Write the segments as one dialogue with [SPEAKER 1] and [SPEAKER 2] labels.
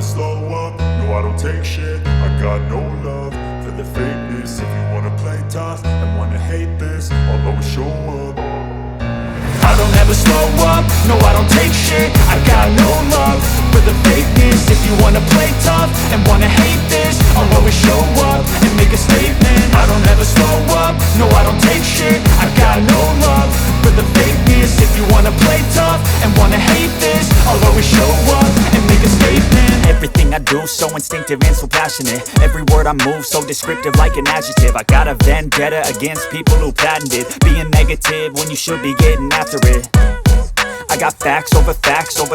[SPEAKER 1] slow up, no I don't take shit. I got no love for the fakeness. If you wanna play tough and wanna hate this, I'll always show up. I don't ever slow up, no I don't take shit. I got no love for the fakeness. If you wanna play tough and wanna hate this, I'll always show up and make a statement. I don't ever slow up, no I don't take shit. I got no love for the fakeness. If you wanna play tough and wanna hate this, I'll always show up and make a statement.
[SPEAKER 2] Everything I do so instinctive and so passionate. Every word I move so descriptive like an adjective. I got a vendetta against people who patented being negative when you should be getting after it. I got facts over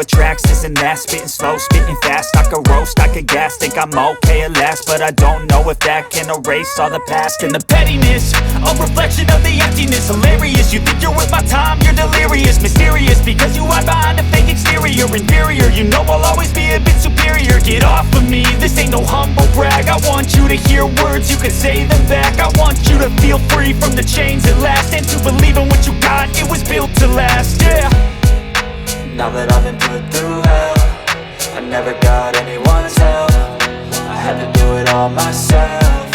[SPEAKER 2] tracks, this and that. Spitting slow, spitting fast, I could roast, I could gas. Think I'm okay at last, but I don't know if that can erase all the past. And the pettiness, a reflection of the emptiness. Hilarious, you think you're worth my time, you're delirious. Mysterious, because you hide behind a fake exterior. Inferior, you know I'll always be a bit superior. Get off of me, this ain't no humble brag. I want you to hear words, you can say them back. I want you to feel free from the chains at last, and to believe in what you got, it was built to last, yeah.
[SPEAKER 3] Now that I've been put through hell, I never got anyone's help. I had to do it all myself.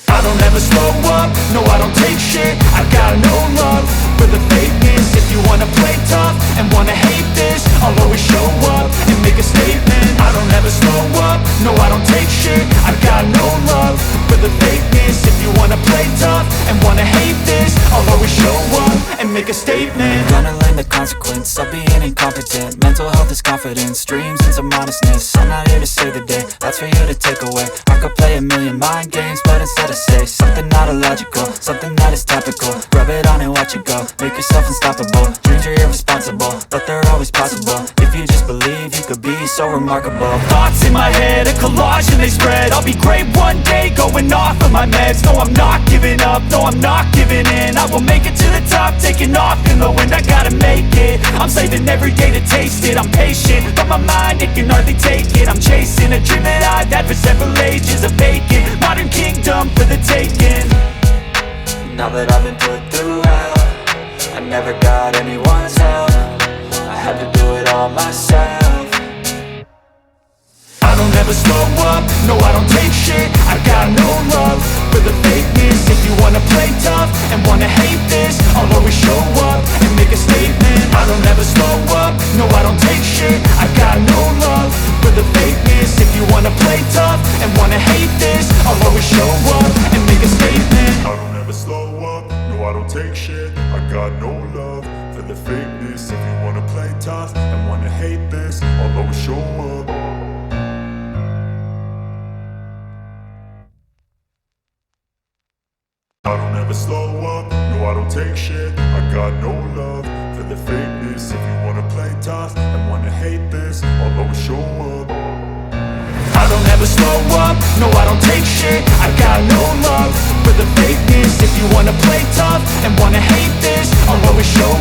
[SPEAKER 1] I don't ever slow up, no I don't take shit. I got no love for the fakeness. If you wanna play tough and wanna hate this, I'll always show up and make a statement. I don't ever slow up, no I don't take shit. I got no love for the fakeness. If you wanna play tough and wanna hate this, I'll always show up and make a statement.
[SPEAKER 3] Gonna learn the consequence of being incompetent. Mental health is confidence, dreams and some honestness. I'm not here to save the day, that's for you to take away. I could play a million mind games, but instead I say something not illogical, something that is topical. Rub it on and watch it go, make yourself unstoppable. Dreams are irresponsible, but they're always possible. If you just believe, you could be so remarkable.
[SPEAKER 2] Thoughts in my head, a collage and they spread. I'll be great one day, going off of my meds. No, I'm not giving up, no, I'm not giving in. I will make it to the top, taking off in the wind. I gotta make it, I'm saving every day to taste it. I'm patient, but my mind, it can hardly take it. I'm chasing a dream that I've had for several ages. A vacant, modern kingdom for the taking.
[SPEAKER 3] Now that I've been put through hell, I never got anyone's help. I had to do it all myself.
[SPEAKER 1] I don't ever slow up, no I don't take shit. I got no love for the fakeness. If you wanna play tough and wanna hate this, I'll always show up and make a statement. I don't ever slow up, no I don't take shit. I got no love for the fakeness. If you wanna play tough and wanna hate this, I'll always show up and make a statement. I don't ever slow up, no I don't take shit. I got no love for the fakeness. If you wanna play tough and wanna hate this, I'll always show up. I don't ever slow up, no I don't take shit. I got no love for the fakeness. If you wanna play tough and wanna hate this, I'll always show up. I don't ever slow up, no I don't take shit. I got no love for the fakeness. If you wanna play tough and wanna hate this, I'll always show